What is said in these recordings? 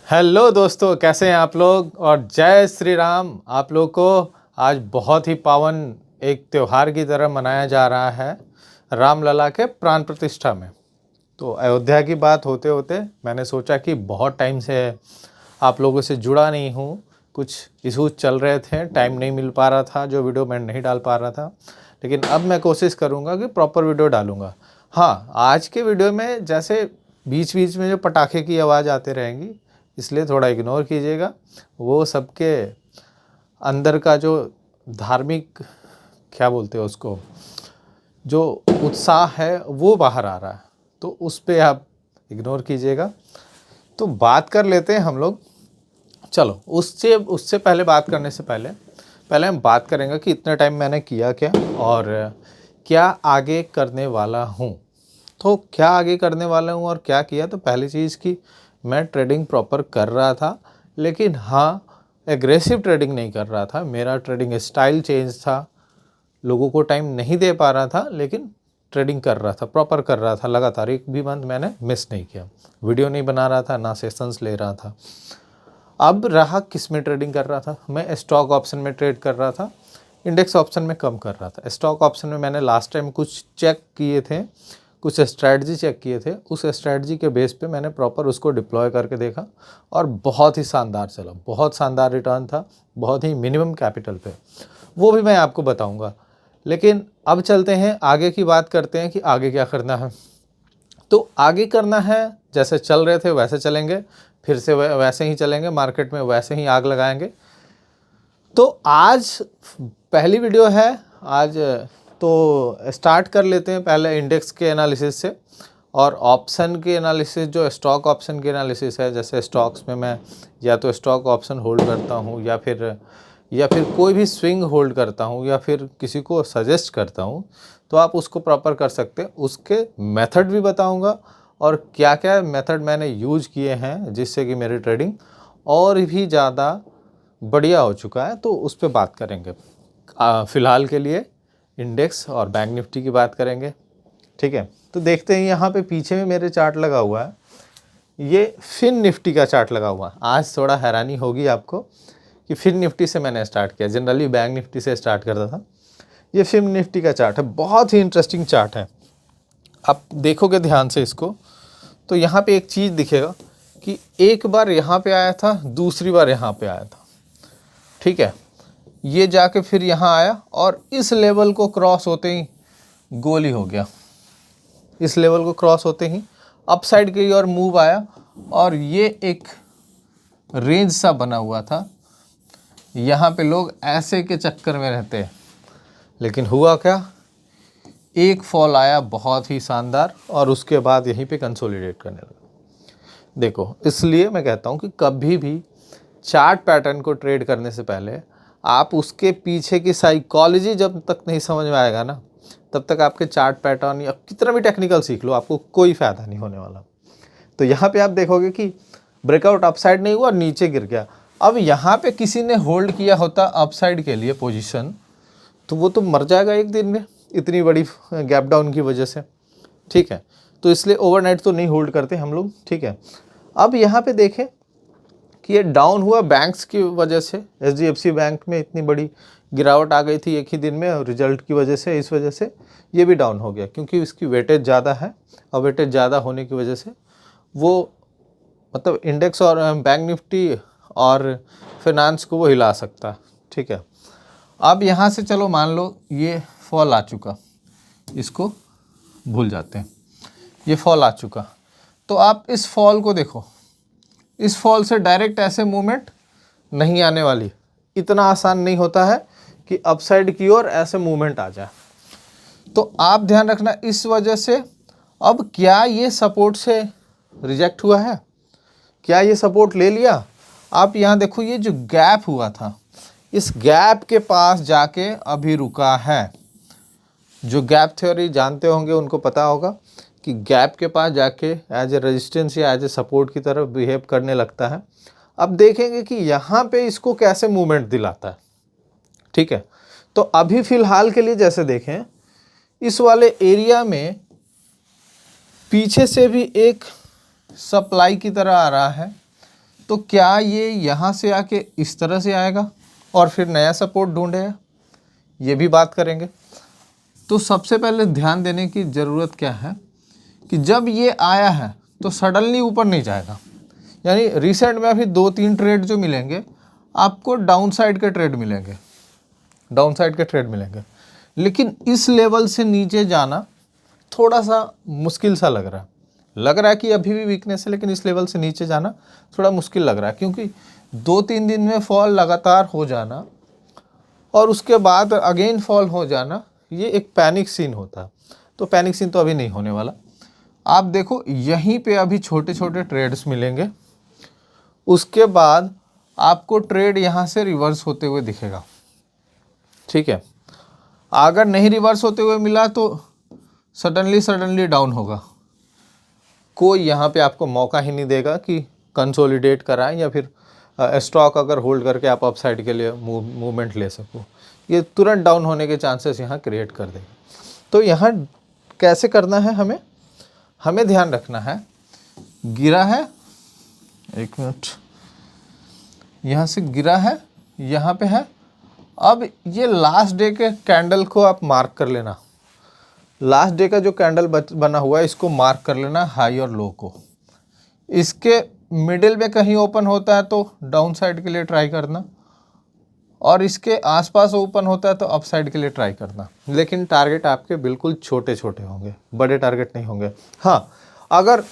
Hello दोस्तों, कैसे हैं आप लोग। और जय श्री राम। आप लोग को आज बहुत ही पावन एक त्यौहार की तरह मनाया जा रहा है रामलला के प्राण प्रतिष्ठा में। तो अयोध्या की बात होते होते मैंने सोचा कि बहुत टाइम से आप लोगों से जुड़ा नहीं हूँ, कुछ इशूज चल रहे थे, टाइम नहीं मिल पा रहा था, जो वीडियो मैं नहीं डाल पा रहा था। लेकिन अब मैं कोशिश करूँगा कि प्रॉपर वीडियो डालूँगा। हाँ, आज के वीडियो में जैसे बीच बीच में जो पटाखे की आवाज़ आते रहेंगी, इसलिए थोड़ा इग्नोर कीजिएगा। वो सबके अंदर का जो धार्मिक, क्या बोलते हैं उसको, जो उत्साह है वो बाहर आ रहा है, तो उस पे आप इग्नोर कीजिएगा। तो बात कर लेते हैं हम लोग। चलो, उससे उससे पहले बात करने से पहले हम बात करेंगे कि इतने टाइम मैंने किया क्या और क्या आगे करने वाला हूँ। तो क्या आगे करने वाला हूँ और क्या किया, तो पहली चीज़ की मैं ट्रेडिंग प्रॉपर कर रहा था, लेकिन हाँ, एग्रेसिव ट्रेडिंग नहीं कर रहा था। मेरा ट्रेडिंग स्टाइल चेंज था, लोगों को टाइम नहीं दे पा रहा था, लेकिन ट्रेडिंग कर रहा था, प्रॉपर कर रहा था लगातार। एक भी मंथ मैंने मिस नहीं किया, वीडियो नहीं बना रहा था, ना सेशंस ले रहा था। अब रहा किस में ट्रेडिंग कर रहा था, मैं स्टॉक ऑप्शन में ट्रेड कर रहा था, इंडेक्स ऑप्शन में कम कर रहा था। स्टॉक ऑप्शन में मैंने लास्ट टाइम कुछ चेक किए थे, कुछ स्ट्रैटेजी चेक किए थे, उस स्ट्रैटेजी के बेस पे मैंने प्रॉपर उसको डिप्लॉय करके देखा और बहुत ही शानदार चला, बहुत शानदार रिटर्न था, बहुत ही मिनिमम कैपिटल पे। वो भी मैं आपको बताऊंगा। लेकिन अब चलते हैं आगे की बात करते हैं कि आगे क्या करना है। तो आगे करना है, जैसे चल रहे थे वैसे चलेंगे, फिर से वैसे ही चलेंगे, मार्केट में वैसे ही आग लगाएंगे। तो आज पहली वीडियो है आज, तो स्टार्ट कर लेते हैं पहले इंडेक्स के एनालिसिस से और ऑप्शन के एनालिसिस, जो स्टॉक ऑप्शन के एनालिसिस है। जैसे स्टॉक्स में मैं या तो स्टॉक ऑप्शन होल्ड करता हूँ या फिर कोई भी स्विंग होल्ड करता हूँ या फिर किसी को सजेस्ट करता हूँ, तो आप उसको प्रॉपर कर सकते हैं। उसके मेथड भी बताऊँगा और क्या क्या मेथड मैंने यूज़ किए हैं जिससे कि मेरी ट्रेडिंग और भी ज़्यादा बढ़िया हो चुका है, तो उस पर बात करेंगे। फ़िलहाल के लिए इंडेक्स और बैंक निफ्टी की बात करेंगे, ठीक है। तो देखते हैं, यहाँ पे पीछे में मेरे चार्ट लगा हुआ है, ये फिन निफ्टी का चार्ट लगा हुआ है। आज थोड़ा हैरानी होगी आपको कि फिन निफ्टी से मैंने स्टार्ट किया, जनरली बैंक निफ्टी से स्टार्ट करता था। ये फिन निफ्टी का चार्ट है, बहुत ही इंटरेस्टिंग चार्ट है। आप देखोगे ध्यान से इसको, तो यहाँ पे एक चीज़ दिखेगा कि एक बार यहाँ पे आया था, दूसरी बार यहाँ पे आया था, ठीक है। ये जाके फिर यहाँ आया और इस लेवल को क्रॉस होते ही गोल ही हो गया। इस लेवल को क्रॉस होते ही अपसाइड की ओर मूव आया और ये एक रेंज सा बना हुआ था। यहाँ पे लोग ऐसे के चक्कर में रहते हैं, लेकिन हुआ क्या, एक फॉल आया बहुत ही शानदार और उसके बाद यहीं पे कंसोलिडेट करने लगा। देखो, इसलिए मैं कहता हूँ कि कभी भी चार्ट पैटर्न को ट्रेड करने से पहले आप उसके पीछे की साइकोलॉजी जब तक नहीं समझ में आएगा ना, तब तक आपके चार्ट पैटर्न या कितना भी टेक्निकल सीख लो, आपको कोई फ़ायदा नहीं होने वाला। तो यहाँ पे आप देखोगे कि ब्रेकआउट अपसाइड नहीं हुआ और नीचे गिर गया। अब यहाँ पे किसी ने होल्ड किया होता अपसाइड के लिए पोजीशन, तो वो तो मर जाएगा एक दिन में, इतनी बड़ी गैप डाउन की वजह से, ठीक है। तो इसलिए ओवरनाइट तो नहीं होल्ड करते हम लोग, ठीक है। अब यहाँ पे देखें कि ये डाउन हुआ बैंक्स की वजह से। एचडीएफसी बैंक में इतनी बड़ी गिरावट आ गई थी एक ही दिन में, और रिजल्ट की वजह से, इस वजह से ये भी डाउन हो गया, क्योंकि इसकी वेटेज ज़्यादा है और वेटेज ज़्यादा होने की वजह से वो, मतलब इंडेक्स और बैंक निफ्टी और फाइनेंस को वो हिला सकता है, ठीक है। अब यहाँ से चलो मान लो ये फॉल आ चुका, इसको भूल जाते हैं, ये फॉल आ चुका। तो आप इस फॉल को देखो, इस फॉल से डायरेक्ट ऐसे मूवमेंट नहीं आने वाली। इतना आसान नहीं होता है कि अपसाइड की ओर ऐसे मूवमेंट आ जाए। तो आप ध्यान रखना इस वजह से। अब क्या ये सपोर्ट से रिजेक्ट हुआ है, क्या ये सपोर्ट ले लिया? आप यहाँ देखो, ये जो गैप हुआ था, इस गैप के पास जाके अभी रुका है। जो गैप थ्योरी जानते होंगे उनको पता होगा कि गैप के पास जाके एज ए रेजिस्टेंस या एज ए सपोर्ट की तरफ बिहेव करने लगता है। अब देखेंगे कि यहाँ पे इसको कैसे मूवमेंट दिलाता है, ठीक है। तो अभी फ़िलहाल के लिए जैसे देखें, इस वाले एरिया में पीछे से भी एक सप्लाई की तरह आ रहा है, तो क्या ये यहाँ से आके इस तरह से आएगा और फिर नया सपोर्ट ढूंढेगा, ये भी बात करेंगे। तो सबसे पहले ध्यान देने की ज़रूरत क्या है कि जब ये आया है तो सडनली ऊपर नहीं जाएगा। यानी रिसेंट में अभी 2-3 ट्रेड जो मिलेंगे आपको डाउन साइड के ट्रेड मिलेंगे, डाउन साइड के ट्रेड मिलेंगे, लेकिन इस लेवल से नीचे जाना थोड़ा सा मुश्किल सा लग रहा है कि अभी भी वीकनेस है, लेकिन इस लेवल से नीचे जाना थोड़ा मुश्किल लग रहा है, क्योंकि 2-3 दिन में फॉल लगातार हो जाना और उसके बाद अगेन फॉल हो जाना, ये एक पैनिक सीन होता है। तो पैनिक सीन तो अभी नहीं होने वाला। आप देखो यहीं पे अभी छोटे छोटे ट्रेड्स मिलेंगे, उसके बाद आपको ट्रेड यहाँ से रिवर्स होते हुए दिखेगा, ठीक है। अगर नहीं रिवर्स होते हुए मिला तो सडनली डाउन होगा, कोई यहाँ पे आपको मौका ही नहीं देगा कि कंसोलिडेट कराएं या फिर स्टॉक अगर होल्ड करके आप अपसाइड के लिए मूवमेंट ले सको, ये तुरंत डाउन होने के चांसेस यहाँ क्रिएट कर देगा। तो यहाँ कैसे करना है, हमें ध्यान रखना है, गिरा है, एक मिनट, यहाँ से गिरा है, यहाँ पे है। अब ये लास्ट डे के कैंडल को आप मार्क कर लेना, लास्ट डे का जो कैंडल बना हुआ है इसको मार्क कर लेना, हाई और लो को। इसके मिडिल में कहीं ओपन होता है तो डाउन साइड के लिए ट्राई करना, और इसके आसपास ओपन होता है तो अप साइड के लिए ट्राई करना। लेकिन टारगेट आपके बिल्कुल छोटे छोटे होंगे, बड़े टारगेट नहीं होंगे। हाँ, अगर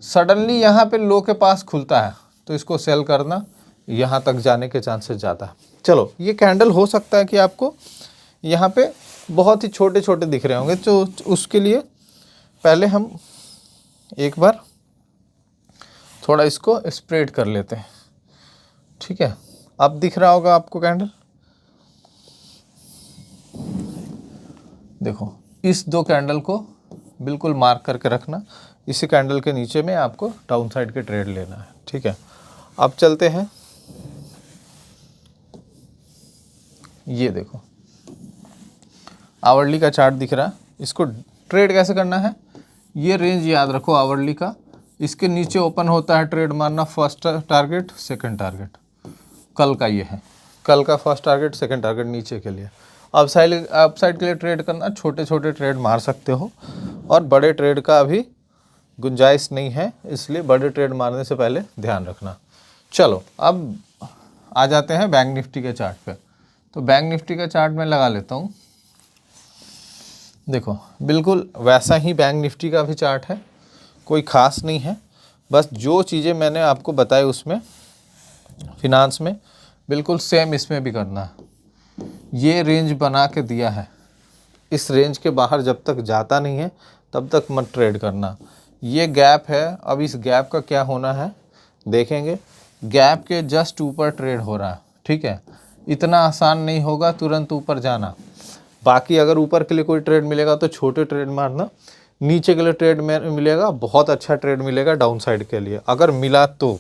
सडनली यहाँ पे लो के पास खुलता है तो इसको सेल करना, यहाँ तक जाने के चांसेस ज़्यादा है। चलो, ये कैंडल हो सकता है कि आपको यहाँ पे बहुत ही छोटे छोटे दिख रहे होंगे, तो उसके लिए पहले हम एक बार थोड़ा इसको स्प्रेड कर लेते हैं, ठीक है। अब दिख रहा होगा आपको कैंडल, देखो इस 2 कैंडल को बिल्कुल मार्क करके रखना, इसी कैंडल के नीचे में आपको डाउन साइड के ट्रेड लेना है, ठीक है। अब चलते हैं, ये देखो आवरली का चार्ट दिख रहा है, इसको ट्रेड कैसे करना है, ये रेंज याद रखो आवरली का, इसके नीचे ओपन होता है ट्रेड मारना, फर्स्ट टारगेट सेकंड टारगेट, कल का ये है, कल का फर्स्ट टारगेट सेकंड टारगेट नीचे के लिए। अप साइड के लिए ट्रेड करना, छोटे छोटे ट्रेड मार सकते हो, और बड़े ट्रेड का अभी गुंजाइश नहीं है, इसलिए बड़े ट्रेड मारने से पहले ध्यान रखना। चलो अब आ जाते हैं बैंक निफ्टी के चार्ट पे। तो बैंक निफ्टी का चार्ट मैं लगा लेता हूँ, देखो बिल्कुल वैसा ही बैंक निफ्टी का भी चार्ट है, कोई ख़ास नहीं है, बस जो चीज़ें मैंने आपको बताई उसमें फिनांस में बिल्कुल सेम इसमें भी करना है। ये रेंज बना के दिया है, इस रेंज के बाहर जब तक जाता नहीं है तब तक मत ट्रेड करना। ये गैप है, अब इस गैप का क्या होना है देखेंगे, गैप के जस्ट ऊपर ट्रेड हो रहा है, ठीक है। इतना आसान नहीं होगा तुरंत ऊपर जाना, बाकी अगर ऊपर के लिए कोई ट्रेड मिलेगा तो छोटे ट्रेड मारना, नीचे के लिए ट्रेड में मिलेगा बहुत अच्छा ट्रेड मिलेगा डाउन साइड के लिए अगर मिला तो,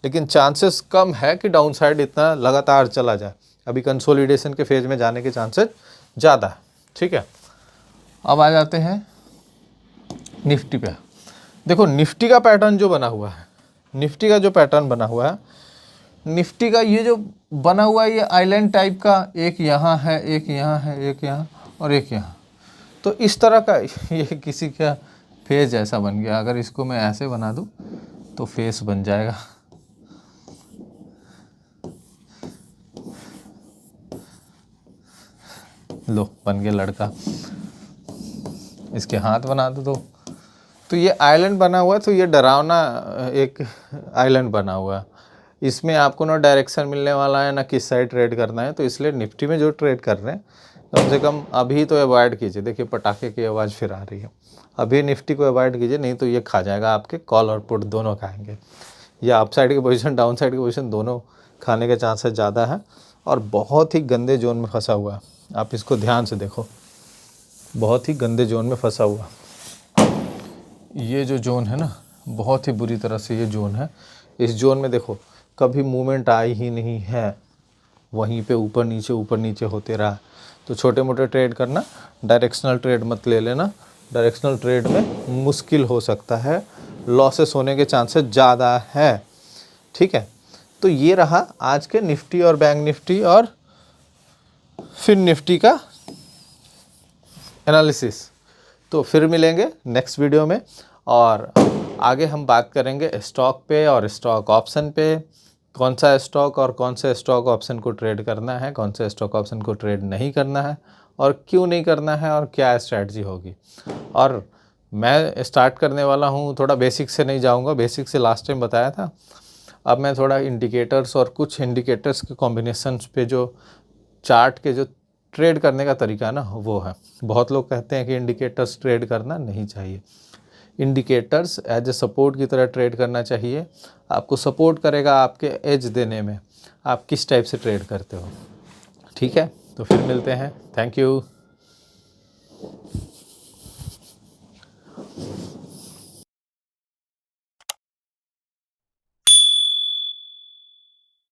लेकिन चांसेस कम है कि डाउन साइड इतना लगातार चला जाए, अभी कंसोलिडेशन के फेज में जाने के चांसेस ज़्यादा है, ठीक है। अब आ जाते हैं निफ्टी पे। देखो निफ्टी का पैटर्न जो बना हुआ है, निफ्टी का जो पैटर्न बना हुआ है, निफ्टी का ये जो बना हुआ है ये आइलैंड टाइप का, एक यहाँ है, एक यहाँ है, एक यहाँ और एक यहाँ, तो इस तरह का ये किसी का फेस ऐसा बन गया। अगर इसको मैं ऐसे बना दूँ तो फेस बन जाएगा, लो बन गया लड़का, इसके हाथ बना दो तो ये आइलैंड बना हुआ है। तो ये डरावना एक आइलैंड बना हुआ है, इसमें आपको ना डायरेक्शन मिलने वाला है ना किस साइड ट्रेड करना है, तो इसलिए निफ्टी में जो ट्रेड कर रहे हैं कम से कम अभी तो अवॉइड कीजिए। देखिए पटाखे की आवाज़ फिर आ रही है, अभी निफ्टी को अवॉइड कीजिए, नहीं तो ये खा जाएगा, आपके कॉल और पुट दोनों खाएंगे, या अप साइड की पोजीशन डाउन साइड की पोजीशन दोनों खाने के चांसेस ज़्यादा है, और बहुत ही गंदे जोन में फंसा हुआ है। आप इसको ध्यान से देखो, बहुत ही गंदे जोन में फंसा हुआ, ये जो जोन है ना बहुत ही बुरी तरह से ये जोन है। इस जोन में देखो कभी मूवमेंट आई ही नहीं है, वहीं पे ऊपर नीचे होते रहा। तो छोटे मोटे ट्रेड करना, डायरेक्शनल ट्रेड मत ले लेना, डायरेक्शनल ट्रेड में मुश्किल हो सकता है, लॉसेस होने के चांसेस ज़्यादा है, ठीक है। तो ये रहा आज के निफ्टी और बैंक निफ्टी और फिन निफ्टी का एनालिसिस। तो फिर मिलेंगे नेक्स्ट वीडियो में और आगे हम बात करेंगे स्टॉक पे और स्टॉक ऑप्शन पे, कौन सा स्टॉक और कौन से स्टॉक ऑप्शन को ट्रेड करना है, कौन से स्टॉक ऑप्शन को ट्रेड नहीं करना है और क्यों नहीं करना है और क्या स्ट्रैटेजी होगी। और मैं स्टार्ट करने वाला हूँ, थोड़ा बेसिक से नहीं जाऊँगा, बेसिक से लास्ट टाइम बताया था। अब मैं थोड़ा इंडिकेटर्स और कुछ इंडिकेटर्स के कॉम्बिनेशंस पे जो चार्ट के जो ट्रेड करने का तरीका ना वो है। बहुत लोग कहते हैं कि इंडिकेटर्स ट्रेड करना नहीं चाहिए, इंडिकेटर्स एज ए सपोर्ट की तरह ट्रेड करना चाहिए। आपको सपोर्ट करेगा आपके एज देने में, आप किस टाइप से ट्रेड करते हो। ठीक है, तो फिर मिलते हैं। Thank you.